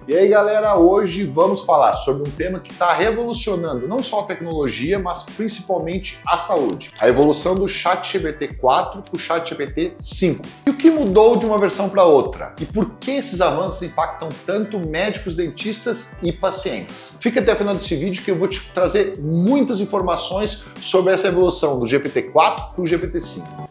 E aí galera, hoje vamos falar sobre um tema que está revolucionando não só a tecnologia, mas principalmente a saúde. A evolução do ChatGPT 4 para o ChatGPT 5. E o que mudou de uma versão para outra? E por que esses avanços impactam tanto médicos, dentistas e pacientes? Fica até o final desse vídeo que eu vou te trazer muitas informações sobre essa evolução do GPT-4 para o GPT-5.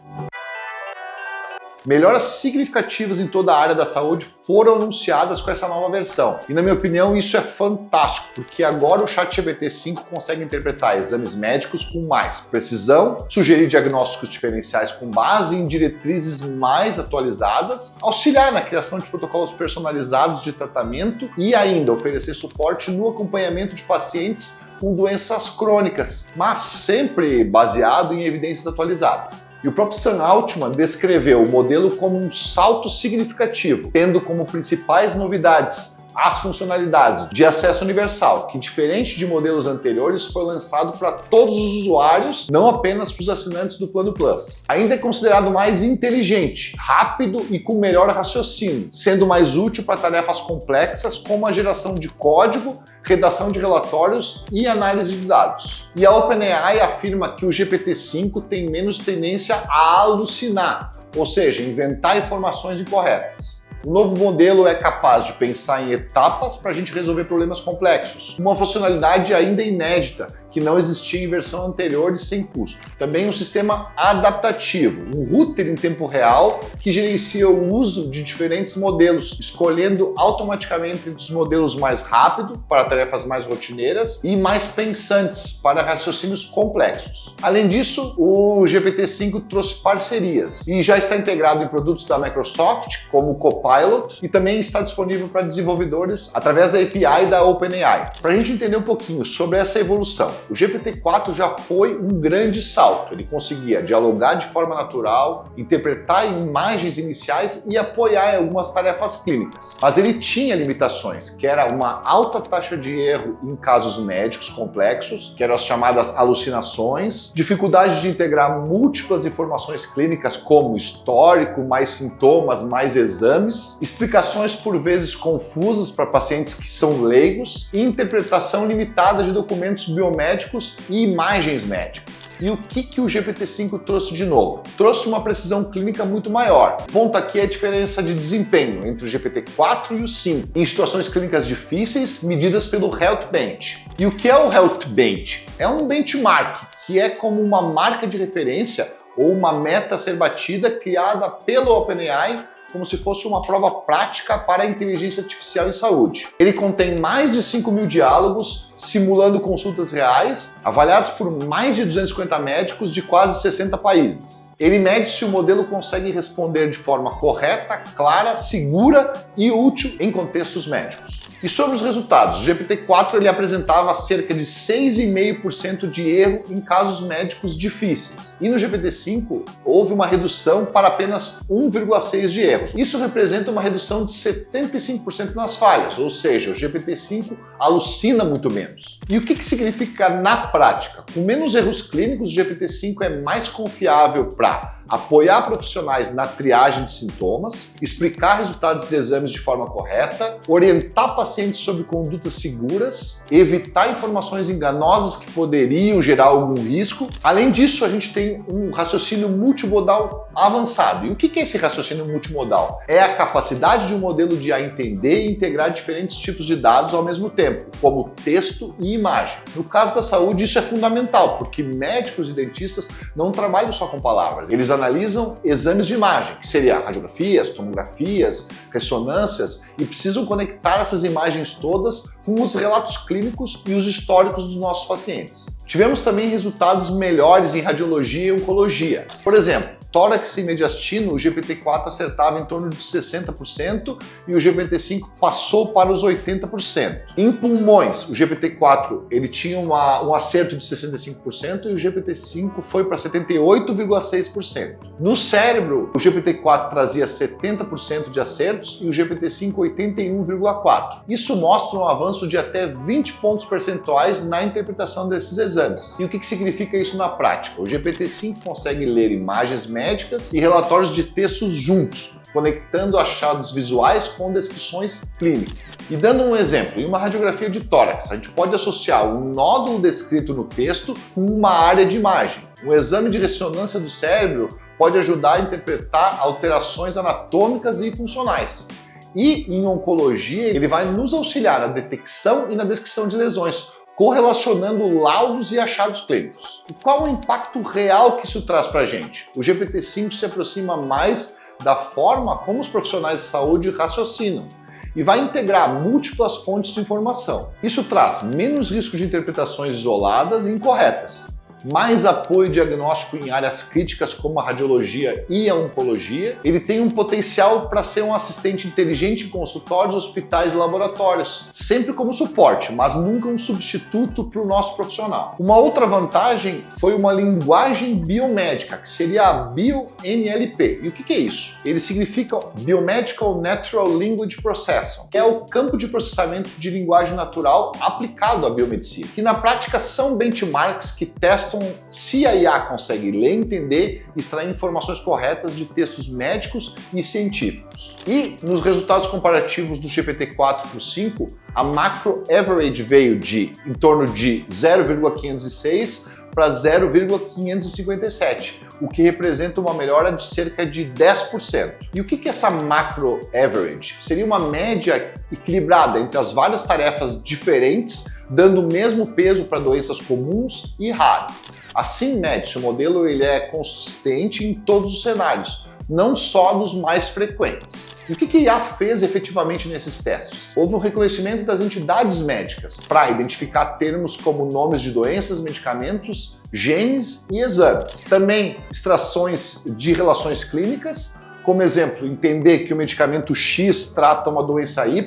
Melhoras significativas em toda a área da saúde foram anunciadas com essa nova versão. E na minha opinião isso é fantástico, porque agora o ChatGPT 5 consegue interpretar exames médicos com mais precisão, sugerir diagnósticos diferenciais com base em diretrizes mais atualizadas, auxiliar na criação de protocolos personalizados de tratamento e ainda oferecer suporte no acompanhamento de pacientes com doenças crônicas, mas sempre baseado em evidências atualizadas. E o próprio Sam Altman descreveu o modelo como um salto significativo, tendo como principais novidades as funcionalidades de acesso universal, que diferente de modelos anteriores foi lançado para todos os usuários, não apenas para os assinantes do Plano Plus. Ainda é considerado mais inteligente, rápido e com melhor raciocínio, sendo mais útil para tarefas complexas como a geração de código, redação de relatórios e análise de dados. E a OpenAI afirma que o GPT-5 tem menos tendência a alucinar, ou seja, inventar informações incorretas. O novo modelo é capaz de pensar em etapas para a gente resolver problemas complexos, uma funcionalidade ainda inédita, que não existia em versão anterior e sem custo. Também um sistema adaptativo, um router em tempo real que gerencia o uso de diferentes modelos, escolhendo automaticamente entre os modelos mais rápido para tarefas mais rotineiras e mais pensantes para raciocínios complexos. Além disso, o GPT-5 trouxe parcerias e já está integrado em produtos da Microsoft, como o Copilot, e também está disponível para desenvolvedores através da API da OpenAI. Para a gente entender um pouquinho sobre essa evolução, o GPT-4 já foi um grande salto. Ele conseguia dialogar de forma natural, interpretar imagens iniciais e apoiar em algumas tarefas clínicas. Mas ele tinha limitações, que era uma alta taxa de erro em casos médicos complexos, que eram as chamadas alucinações, dificuldade de integrar múltiplas informações clínicas como histórico, mais sintomas, mais exames, explicações por vezes confusas para pacientes que são leigos e interpretação limitada de documentos biomédicos e imagens médicas. E o que o GPT-5 trouxe de novo? Trouxe uma precisão clínica muito maior. O ponto aqui é a diferença de desempenho entre o GPT-4 e o 5, em situações clínicas difíceis medidas pelo Healthbench. E o que é o Healthbench? É um benchmark, que é como uma marca de referência ou uma meta a ser batida criada pelo OpenAI como se fosse uma prova prática para a inteligência artificial em saúde. Ele contém mais de 5.000 diálogos, simulando consultas reais, avaliados por mais de 250 médicos de quase 60 países. Ele mede se o modelo consegue responder de forma correta, clara, segura e útil em contextos médicos. E sobre os resultados, o GPT-4 ele apresentava cerca de 6,5% de erro em casos médicos difíceis. E no GPT-5 houve uma redução para apenas 1,6% de erros. Isso representa uma redução de 75% nas falhas, ou seja, o GPT-5 alucina muito menos. E o que significa na prática? Com menos erros clínicos, o GPT-5 é mais confiável para apoiar profissionais na triagem de sintomas, explicar resultados de exames de forma correta, orientar pacientes sobre condutas seguras, evitar informações enganosas que poderiam gerar algum risco. Além disso, a gente tem um raciocínio multimodal avançado. E o que é esse raciocínio multimodal? É a capacidade de um modelo de IA entender e integrar diferentes tipos de dados ao mesmo tempo, como texto e imagem. No caso da saúde, isso é fundamental, porque médicos e dentistas não trabalham só com palavras. Eles analisam exames de imagem, que seria radiografias, tomografias, ressonâncias, e precisam conectar essas imagens todas com os relatos clínicos e os históricos dos nossos pacientes. Tivemos também resultados melhores em radiologia e oncologia. Por exemplo, tórax e mediastino, o GPT-4 acertava em torno de 60% e o GPT-5 passou para os 80%. Em pulmões, o GPT-4 ele tinha um acerto de 65% e o GPT-5 foi para 78,6%. No cérebro, o GPT-4 trazia 70% de acertos e o GPT-5 81,4%. Isso mostra um avanço de até 20 pontos percentuais na interpretação desses exames. E o que significa isso na prática? O GPT-5 consegue ler imagens médicas e relatórios de textos juntos, conectando achados visuais com descrições clínicas. E dando um exemplo, em uma radiografia de tórax, a gente pode associar um nódulo descrito no texto com uma área de imagem. Um exame de ressonância do cérebro pode ajudar a interpretar alterações anatômicas e funcionais. E em oncologia, ele vai nos auxiliar na detecção e na descrição de lesões, correlacionando laudos e achados clínicos. E qual o impacto real que isso traz para a gente? O GPT-5 se aproxima mais da forma como os profissionais de saúde raciocinam e vai integrar múltiplas fontes de informação. Isso traz menos risco de interpretações isoladas e incorretas, mais apoio diagnóstico em áreas críticas como a radiologia e a oncologia. Ele tem um potencial para ser um assistente inteligente em consultórios, hospitais e laboratórios, sempre como suporte, mas nunca um substituto para o nosso profissional. Uma outra vantagem foi uma linguagem biomédica, que seria a BioNLP. E o que é isso? Ele significa Biomedical Natural Language Processing, que é o campo de processamento de linguagem natural aplicado à biomedicina, que na prática são benchmarks que testam se a IA consegue ler, entender e extrair informações corretas de textos médicos e científicos. E nos resultados comparativos do GPT-4 para o 5, a macro average veio de em torno de 0,506 para 0,557, o que representa uma melhora de cerca de 10%. E o que é essa macro average? Seria uma média equilibrada entre as várias tarefas diferentes, dando o mesmo peso para doenças comuns e raras. Assim, mede-se o modelo ele é consistente em todos os cenários, não só nos mais frequentes. E o que a IA fez efetivamente nesses testes? Houve um reconhecimento das entidades médicas para identificar termos como nomes de doenças, medicamentos, genes e exames. Também extrações de relações clínicas, como exemplo, entender que o medicamento X trata uma doença Y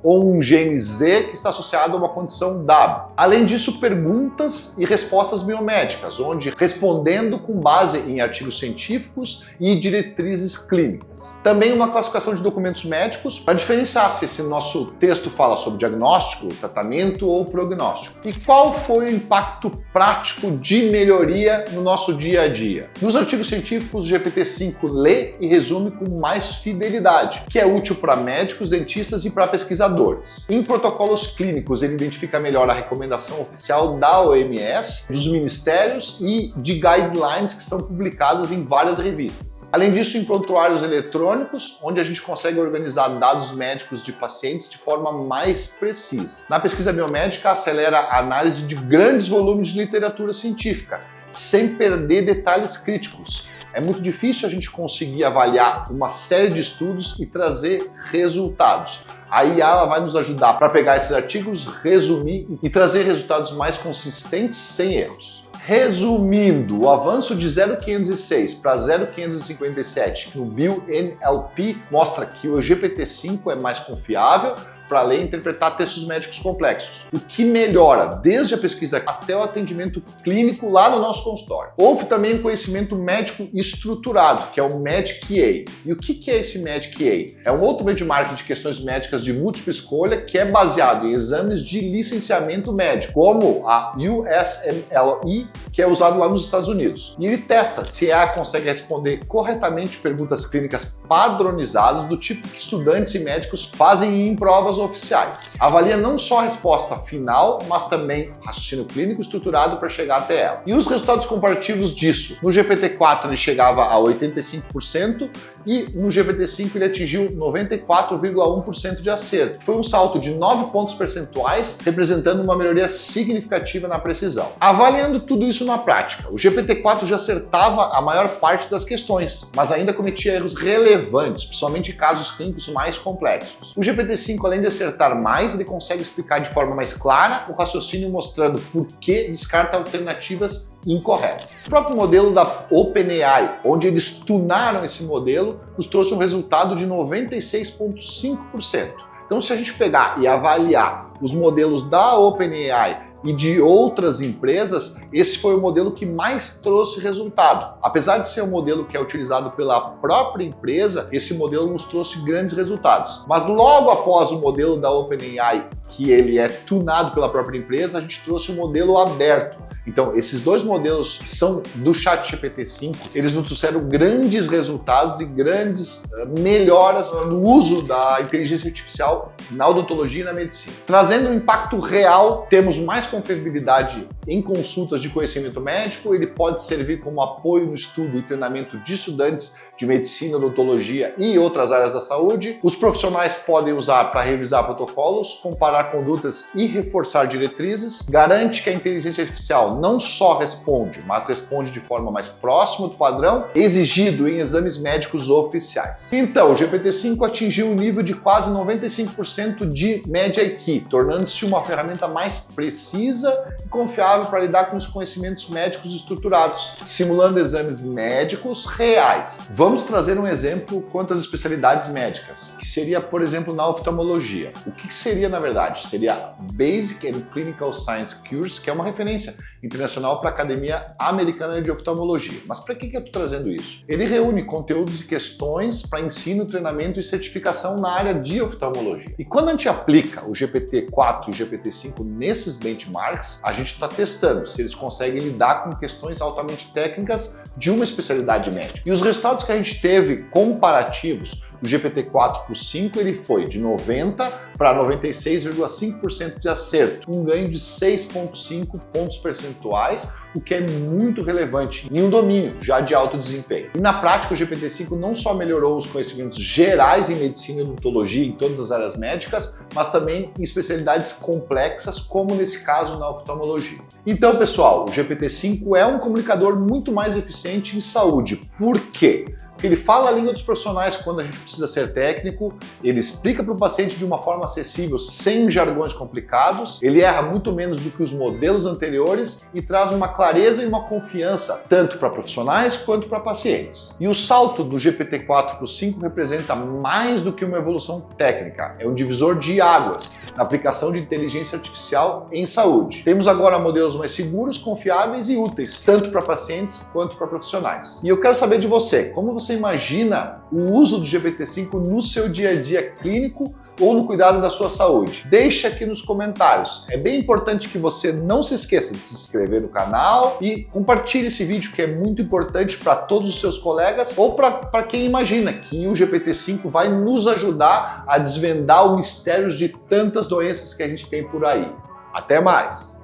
ou um gene Z que está associado a uma condição W. Além disso, perguntas e respostas biomédicas, onde respondendo com base em artigos científicos e diretrizes clínicas. Também uma classificação de documentos médicos para diferenciar se esse nosso texto fala sobre diagnóstico, tratamento ou prognóstico. E qual foi o impacto prático de melhoria no nosso dia a dia? Nos artigos científicos, o GPT-5 lê e resume com mais fidelidade, que é útil para médicos, dentistas e para pesquisadores. Em protocolos clínicos, ele identifica melhor a recomendação oficial da OMS, dos ministérios e de guidelines que são publicadas em várias revistas. Além disso, em prontuários eletrônicos, onde a gente consegue organizar dados médicos de pacientes de forma mais precisa. Na pesquisa biomédica, acelera a análise de grandes volumes de literatura científica, sem perder detalhes críticos. É muito difícil a gente conseguir avaliar uma série de estudos e trazer resultados. A IA ela vai nos ajudar para pegar esses artigos, resumir e trazer resultados mais consistentes sem erros. Resumindo, o avanço de 0,506 para 0,557 no BioNLP mostra que o GPT-5 é mais confiável para ler e interpretar textos médicos complexos, o que melhora desde a pesquisa até o atendimento clínico lá no nosso consultório. Houve também o conhecimento médico estruturado, que é o MedQA. E o que é esse MedQA? É um outro benchmark de questões médicas de múltipla escolha que é baseado em exames de licenciamento médico, como a USMLE, que é usado lá nos Estados Unidos. E ele testa se a IA consegue responder corretamente perguntas clínicas padronizadas do tipo que estudantes e médicos fazem em provas oficiais. Avalia não só a resposta final, mas também raciocínio clínico estruturado para chegar até ela. E os resultados comparativos disso? No GPT-4 ele chegava a 85% e no GPT-5 ele atingiu 94,1% de acerto. Foi um salto de 9 pontos percentuais, representando uma melhoria significativa na precisão. Avaliando tudo isso na prática, o GPT-4 já acertava a maior parte das questões, mas ainda cometia erros relevantes, principalmente em casos clínicos mais complexos. O GPT-5, além de acertar mais, ele consegue explicar de forma mais clara o raciocínio, mostrando por que descarta alternativas incorretas. O próprio modelo da OpenAI, onde eles tunaram esse modelo, nos trouxe um resultado de 96,5%. Então, se a gente pegar e avaliar os modelos da OpenAI e de outras empresas, esse foi o modelo que mais trouxe resultado. Apesar de ser um modelo que é utilizado pela própria empresa, esse modelo nos trouxe grandes resultados. Mas logo após o modelo da OpenAI que ele é tunado pela própria empresa, a gente trouxe um modelo aberto. Então, esses dois modelos que são do ChatGPT-5, eles nos trouxeram grandes resultados e grandes melhoras no uso da inteligência artificial na odontologia e na medicina. Trazendo um impacto real, temos mais confiabilidade em consultas de conhecimento médico, ele pode servir como apoio no estudo e treinamento de estudantes de medicina, odontologia e outras áreas da saúde. Os profissionais podem usar para revisar protocolos, comparar condutas e reforçar diretrizes. Garante que a inteligência artificial não só responde, mas responde de forma mais próxima do padrão exigido em exames médicos oficiais. Então, o GPT-5 atingiu um nível de quase 95% de média IQ, tornando-se uma ferramenta mais precisa e confiável para lidar com os conhecimentos médicos estruturados, simulando exames médicos reais. Vamos trazer um exemplo quanto às especialidades médicas, que seria, por exemplo, na oftalmologia. O que seria, na verdade? Seria Basic and Clinical Science Course, que é uma referência internacional para a Academia Americana de Oftalmologia. Mas para que eu estou trazendo isso? Ele reúne conteúdos e questões para ensino, treinamento e certificação na área de oftalmologia. E quando a gente aplica o GPT-4 e o GPT-5 nesses benchmarks, a gente está testando se eles conseguem lidar com questões altamente técnicas de uma especialidade médica. E os resultados que a gente teve comparativos do GPT-4 para o 5, ele foi de 90 para 96,5% de acerto, um ganho de 6,5 pontos percentuais, o que é muito relevante em um domínio já de alto desempenho. E na prática, o GPT-5 não só melhorou os conhecimentos gerais em medicina e odontologia em todas as áreas médicas, mas também em especialidades complexas, como nesse caso na oftalmologia. Então, pessoal, o GPT-5 é um comunicador muito mais eficiente em saúde. Por quê? Porque ele fala a língua dos profissionais quando a gente precisa ser técnico, ele explica para o paciente de uma forma acessível, sem jargões complicados, ele erra muito menos do que os modelos anteriores e traz uma clareza e uma confiança, tanto para profissionais quanto para pacientes. E o salto do GPT-4 para o 5 representa mais do que uma evolução técnica, é um divisor de águas na aplicação de inteligência artificial em saúde. Temos agora modelos mais seguros, confiáveis e úteis, tanto para pacientes quanto para profissionais. E eu quero saber de você, como você imagina o uso do GPT-5 no seu dia a dia clínico ou no cuidado da sua saúde? Deixa aqui nos comentários. É bem importante que você não se esqueça de se inscrever no canal e compartilhe esse vídeo, que é muito importante para todos os seus colegas ou para quem imagina que o GPT-5 vai nos ajudar a desvendar os mistérios de tantas doenças que a gente tem por aí. Até mais!